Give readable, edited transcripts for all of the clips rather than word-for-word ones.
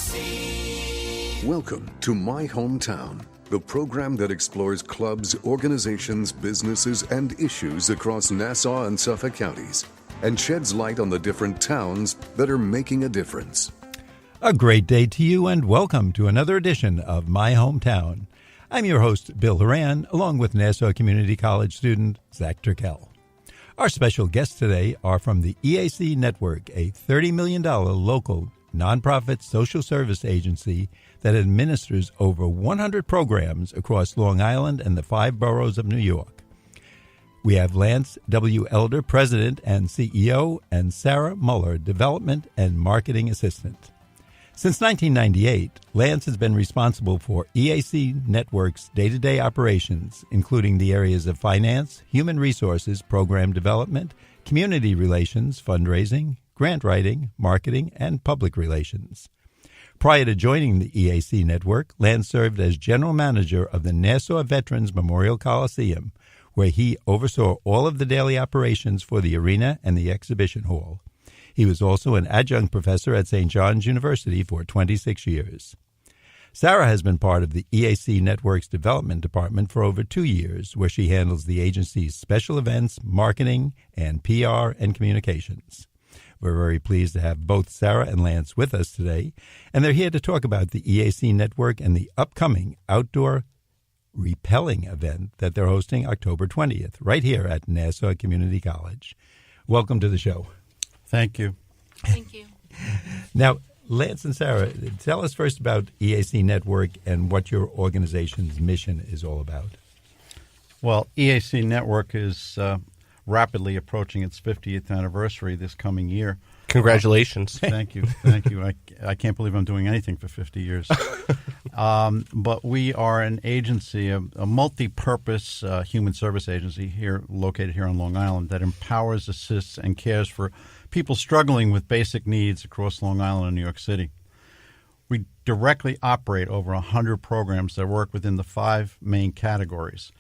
WHPC. Welcome to My Hometown, the program that explores clubs, organizations, businesses, and issues across Nassau and Suffolk counties and sheds light on the different towns that are making a difference. A great day to you and welcome to another edition of My Hometown. I'm your host, Bill Horan, along with Nassau Community College student Zach Turkel. Our special guests today are from the EAC Network, a $30 million local nonprofit social service agency that administers over 100 programs across Long Island and the 5 boroughs of New York. We have Lance W. Elder, President and CEO, and Sarah Muller, Development and Marketing Assistant. Since 1998, Lance has been responsible for EAC Network's day-to-day operations, including the areas of finance, human resources, program development, community relations, fundraising, grant writing, marketing, and public relations. Prior to joining the EAC Network, Lance served as general manager of the Nassau Veterans Memorial Coliseum, where he oversaw all of the daily operations for the arena and the exhibition hall. He was also an adjunct professor at St. John's University for 26 years. Sarah has been part of the EAC Network's development department for over 2 years, where she handles the agency's special events, marketing, and PR and communications. We're very pleased to have both Sarah and Lance with us today, and they're here to talk about the EAC Network and the upcoming outdoor rappelling event that they're hosting October 20th, right here at Nassau Community College. Welcome to the show. Thank you. Thank you. Now, Lance and Sarah, tell us first about EAC Network and what your organization's mission is all about. Well, EAC Network is rapidly approaching its 50th anniversary this coming year. Congratulations. Thank you. Thank you. I can't believe I'm doing anything for 50 years. But we are an agency, a multi-purpose human service agency located here on Long Island that empowers, assists, and cares for people struggling with basic needs across Long Island and New York City. We directly operate over 100 programs that work within the 5 main categories: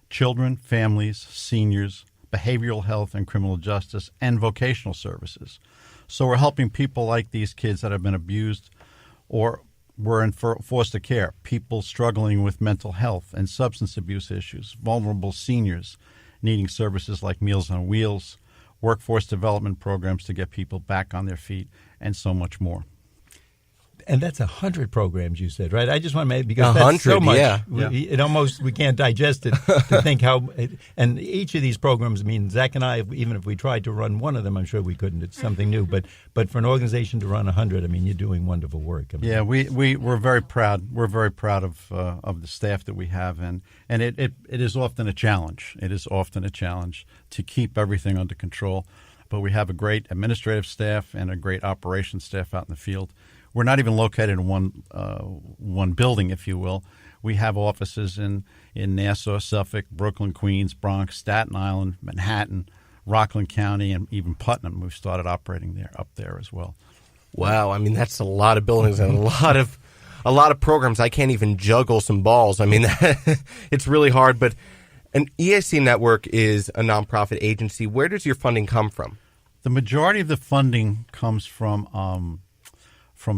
children, families, seniors, behavioral health and criminal justice, and vocational services. So we're helping people like these kids that have been abused or were in foster care, people struggling with mental health and substance abuse issues, vulnerable seniors needing services like Meals on Wheels, workforce development programs to get people back on their feet, and so much more. And that's 100 programs, you said, right? I just want to make, because 100, that's so much. yeah. It almost, we can't digest it to think how, and each of these programs, I mean, Zach and I, even if we tried to run one of them, I'm sure we couldn't. It's something new. But for an organization to run 100, I mean, you're doing wonderful work. I mean, yeah, we're very proud. We're very proud of the staff that we have, and it is often a challenge. It is often a challenge to keep everything under control. But we have a great administrative staff and a great operations staff out in the field. We're not even located in one building, if you will. We have offices in Nassau, Suffolk, Brooklyn, Queens, Bronx, Staten Island, Manhattan, Rockland County, and even Putnam. We've started operating up there as well. Wow, I mean, that's a lot of buildings and a lot of programs. I can't even juggle some balls. I mean, it's really hard. But an EAC Network is a nonprofit agency. Where does your funding come from? The majority of the funding comes from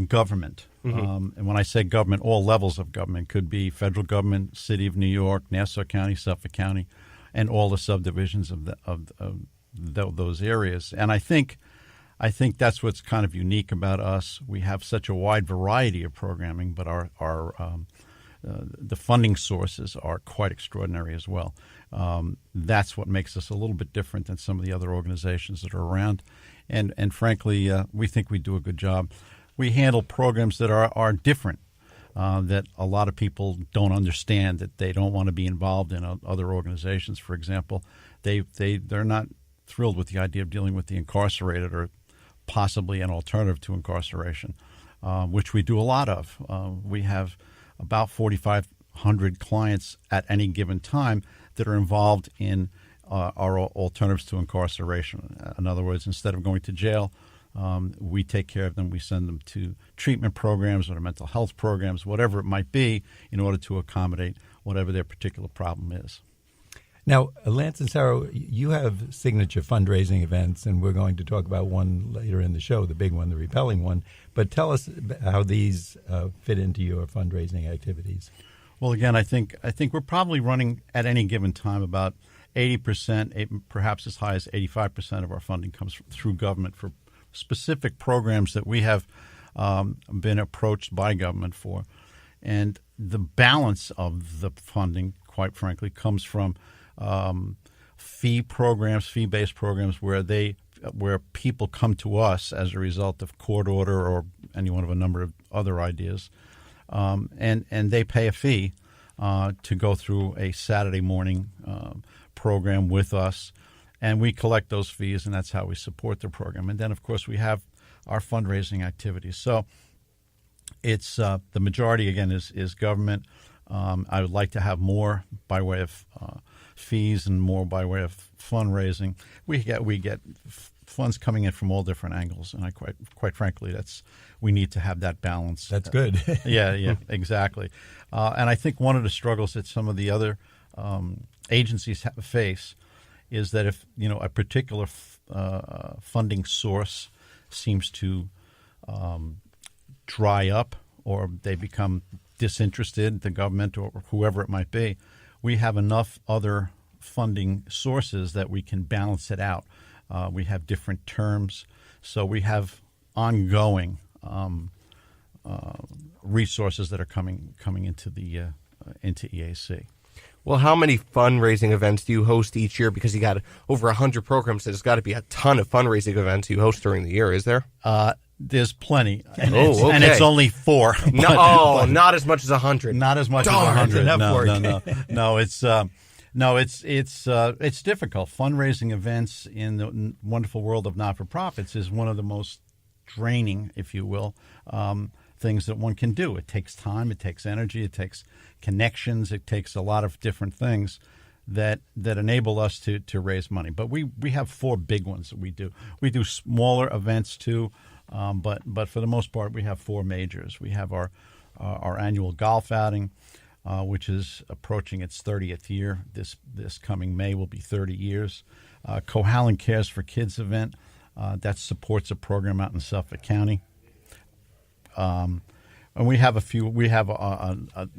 government. Mm-hmm. And when I say government, all levels of government. Could be federal government, City of New York, Nassau County, Suffolk County, and all the subdivisions of those areas. And I think that's what's kind of unique about us. We have such a wide variety of programming, but the funding sources are quite extraordinary as well. That's what makes us a little bit different than some of the other organizations that are around. And frankly, we think we do a good job. We handle programs that are different, that a lot of people don't understand, that they don't want to be involved in other organizations. For example, they're not thrilled with the idea of dealing with the incarcerated or possibly an alternative to incarceration, which we do a lot of. We have about 4,500 clients at any given time that are involved in our alternatives to incarceration. In other words, instead of going to jail, we take care of them. We send them to treatment programs or mental health programs, whatever it might be, in order to accommodate whatever their particular problem is. Now, Lance and Sarah, you have signature fundraising events, and we're going to talk about one later in the show, the big one, the rappelling one. But tell us how these fit into your fundraising activities. Well, again, I think we're probably running at any given time about 80%, perhaps as high as 85% of our funding comes through government for specific programs that we have been approached by government for. And the balance of the funding, quite frankly, comes from fee-based programs where people come to us as a result of court order or any one of a number of other ideas, and they pay a fee to go through a Saturday morning program with us, and we collect those fees, and that's how we support the program. And then, of course, we have our fundraising activities. So it's the majority, again, is government. I would like to have more by way of fees and more by way of fundraising. We get funds coming in from all different angles, and quite frankly, we need to have that balance. That's good. Yeah, exactly. And I think one of the struggles that some of the other agencies face is that if a particular funding source seems to dry up or they become disinterested, the government or whoever it might be, we have enough other funding sources that we can balance it out. We have different terms, so we have ongoing resources that are coming into EAC. Well, how many fundraising events do you host each year? Because you got over 100 programs, so there's got to be a ton of fundraising events you host during the year, is there? There's plenty, and okay. And it's only 4. Not as much as 100. Not as much Darn, as 100. enough work. No. It's difficult. Fundraising events in the wonderful world of not-for-profits is one of the most draining, if you will, things that one can do. It takes time, it takes energy, it takes connections, it takes a lot of different things that enable us to raise money. But we have 4 big ones that we do. We do smaller events too, but for the most part, we have 4 majors. We have our annual golf outing, which is approaching its 30th year. This coming May will be 30 years. Cohalan Cares for Kids event that supports a program out in Suffolk County. And we have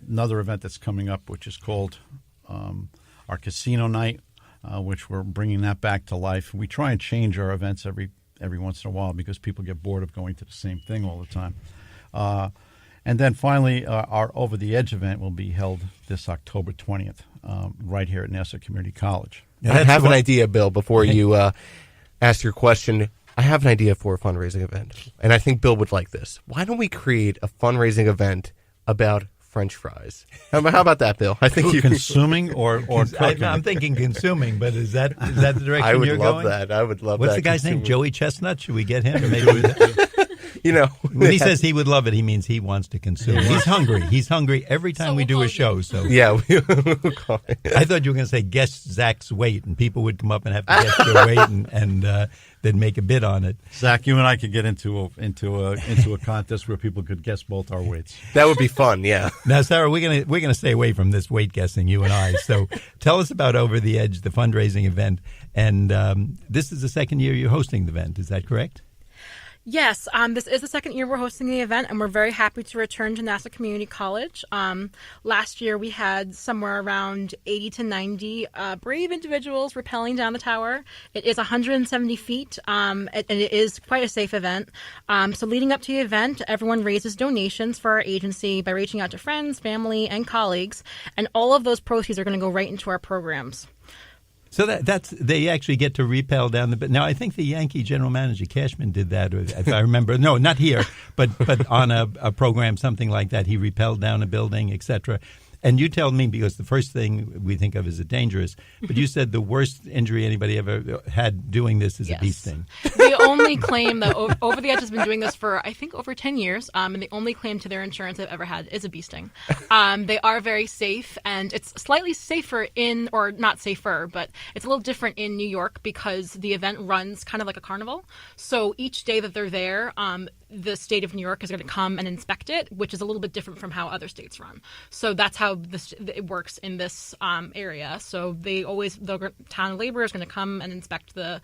another event that's coming up, which is called our Casino Night, which we're bringing that back to life. We try and change our events every once in a while because people get bored of going to the same thing all the time. And then finally, our Over the Edge event will be held this October 20th, right here at Nassau Community College. I have an idea, Bill, before you ask your question. I have an idea for a fundraising event, and I think Bill would like this. Why don't we create a fundraising event about French fries? How about that, Bill? I think consuming or cooking. I'm thinking consuming, but is that the direction you're going? I would love that. What's the guy's name? Joey Chestnut? Should we get him? Maybe when he says he would love it, he means he wants to consume. He's hungry. He's hungry every time we do a show. So yeah, I thought you were going to say guess Zach's weight, and people would come up and have to guess your weight, and they'd make a bid on it. Zach, you and I could get into a contest where people could guess both our weights. That would be fun. Yeah. Now, Sarah, we're gonna stay away from this weight guessing, you and I. So tell us about Over the Edge, the fundraising event, and this is the second year you're hosting the event. Is that correct? Yes, this is the second year we're hosting the event, and we're very happy to return to Nassau Community College. Last year we had somewhere around 80 to 90 brave individuals rappelling down the tower. It is 170 feet, and it is quite a safe event. So leading up to the event, everyone raises donations for our agency by reaching out to friends, family, and colleagues, and all of those proceeds are going to go right into our programs. So they actually get to rappel down the. Now I think the Yankee general manager Cashman did that, or if I remember. No, not here, but on a program, something like that. He rappelled down a building, etc. And you tell me, because the first thing we think of is it dangerous, but you said the worst injury anybody ever had doing this is a bee sting. The only claim that Over the Edge has been doing this for, I think, over 10 years, and the only claim to their insurance they've ever had is a bee sting. They are very safe, and it's slightly safer or not safer, but it's a little different in New York because the event runs kind of like a carnival. So each day that they're there, the state of New York is going to come and inspect it, which is a little bit different from how other states run. So that's how how it works in this area. So the town labor is going to come and inspect the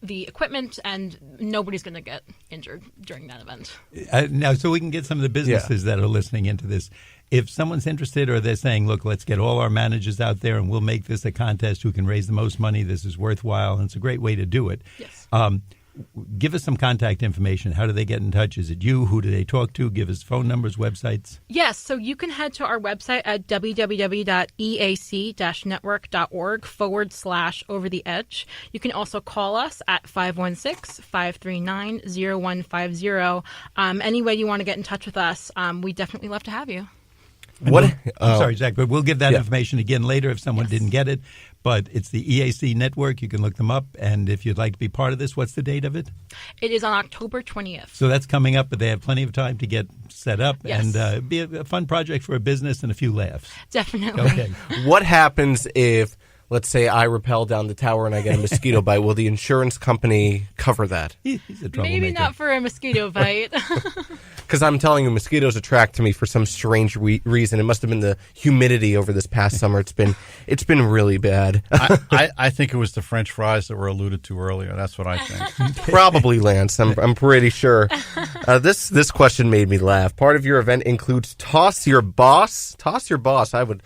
equipment, and nobody's going to get injured during that event. Now, so we can get some of the businesses that are listening into this. If someone's interested, or they're saying, look, let's get all our managers out there and we'll make this a contest who can raise the most money, this is worthwhile, and it's a great way to do it. Yes. Give us some contact information. How do they get in touch? Is it you? Who do they talk to? Give us phone numbers, websites. Yes, so you can head to our website at www.eac-network.org/over-the-edge. You can also call us at 516-539-0150. Any way you want to get in touch with us, we definitely love to have you. I'm sorry, Zach, but we'll give that information again later if someone didn't get it. But it's the EAC Network. You can look them up. And if you'd like to be part of this, what's the date of it? It is on October 20th. So that's coming up, but they have plenty of time to get set up. Yes. And be a fun project for a business and a few laughs. Definitely. Okay. What happens if, let's say, I rappel down the tower and I get a mosquito bite? Will the insurance company cover that? He's a troublemaker. Maybe not for a mosquito bite. Because I'm telling you, mosquitoes attract me for some strange reason. It must have been the humidity over this past summer. It's been really bad. I think it was the French fries that were alluded to earlier. That's what I think. Probably, Lance. I'm pretty sure. This question made me laugh. Part of your event includes toss your boss. Toss your boss. I would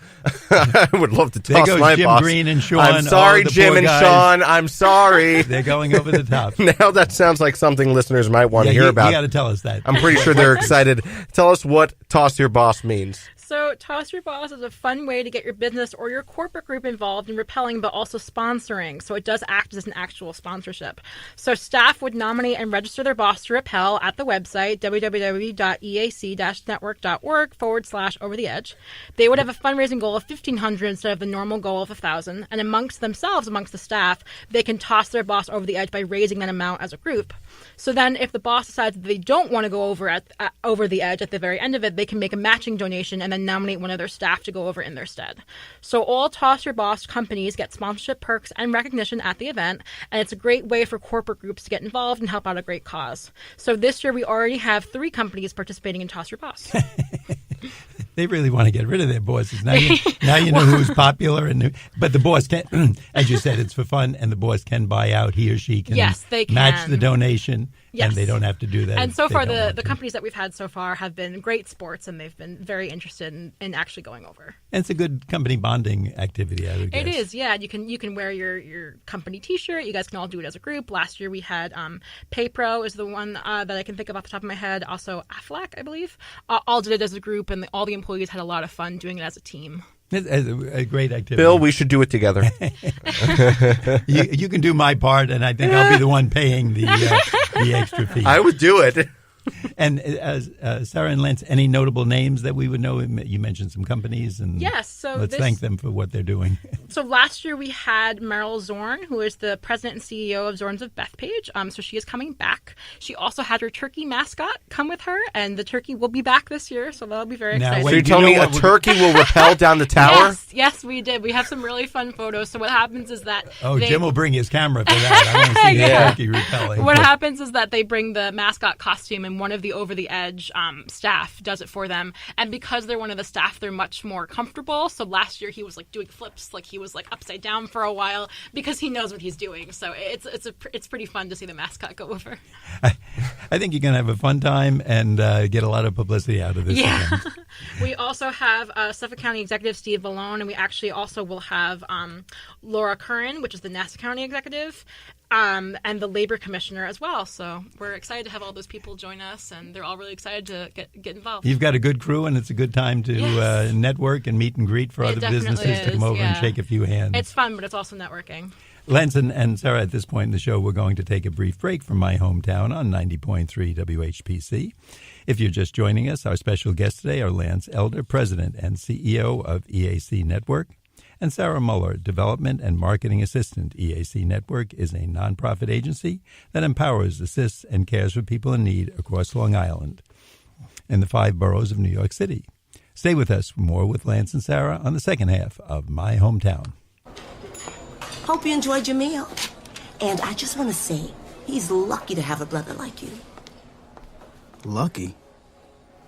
I would love to toss there goes my Jim boss. Green and Sean. I'm sorry, the Jim poor and guys. Sean. I'm sorry. They're going over the top. Now that sounds like something listeners might want to hear about. You got to tell us that. I'm pretty sure they're excited. Tell us what toss your boss means. So Toss Your Boss is a fun way to get your business or your corporate group involved in rappelling, but also sponsoring. So it does act as an actual sponsorship. So staff would nominate and register their boss to rappel at the website, www.eac-network.org/over-the-edge. They would have a fundraising goal of $1,500 instead of the normal goal of $1,000. And amongst the staff, they can toss their boss over the edge by raising that amount as a group. So then if the boss decides that they don't want to go over the edge at the very end of it, they can make a matching donation and then nominate one of their staff to go over in their stead. So all Toss Your Boss companies get sponsorship perks and recognition at the event, and it's a great way for corporate groups to get involved and help out a great cause. So this year we already have 3 companies participating in Toss Your Boss. They really want to get rid of their bosses. Now you know who's popular, but the boss can, as you said, it's for fun, and the boss can buy out. He or she can they can match the donation, Yes. and they don't have to do that. And so far, the companies that we've had so far have been great sports, and they've been very interested in actually going over. And it's a good company bonding activity, I would guess. It is, yeah. You can wear your company T-shirt. You guys can all do it as a group. Last year we had PayPro is the one that I can think of off the top of my head. Also Aflac, I believe, all did it as a group, and all the employees had a lot of fun doing it as a team. It's a great activity. Bill, we should do it together. You can do my part, and I think I'll be the one paying the extra fee. I would do it. And Sarah and Lance, any notable names that we would know? You mentioned some companies, and yes, so let's thank them for what they're doing. So last year we had Meryl Zorn, who is the president and CEO of Zorns of Bethpage. So she is coming back. She also had her turkey mascot come with her, and the turkey will be back this year, so that'll be very exciting. So you're telling me a turkey will rappel down the tower? Yes, we did. We have some really fun photos. So what happens is that Jim will bring his camera for that. I want to see the turkey rappelling. What happens is that they bring the mascot costume, and one of the Over the Edge staff does it for them. And because they're one of the staff, they're much more comfortable. So last year he was like doing flips, like he was like upside down for a while because he knows what he's doing. So it's pretty fun to see the mascot go over. I think you're going to have a fun time and get a lot of publicity out of this. Yeah. We also have Suffolk County Executive Steve Vallone, and we actually also will have Laura Curran, which is the Nassau County Executive, and the Labor Commissioner as well. So we're excited to have all those people join us, and they're all really excited to get involved. You've got a good crew, and it's a good time to network and meet and greet for other businesses to come over and shake a few hands. It's fun, but it's also networking. Lance and Sarah, at this point in the show, we're going to take a brief break from my hometown on 90.3 WHPC. If you're just joining us, our special guests today are Lance Elder, President and CEO of EAC Network, and Sarah Muller, Development and Marketing Assistant. EAC Network is a nonprofit agency that empowers, assists, and cares for people in need across Long Island and the 5 boroughs of New York City. Stay with us for more with Lance and Sarah on the second half of My Hometown. Hope you enjoyed your meal. And I just want to say, he's lucky to have a brother like you. Lucky?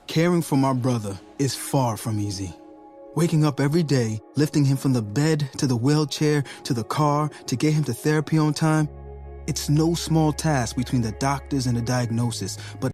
Caring for my brother is far from easy. Waking up every day, lifting him from the bed to the wheelchair to the car to get him to therapy on time. It's no small task between the doctors and the diagnosis, but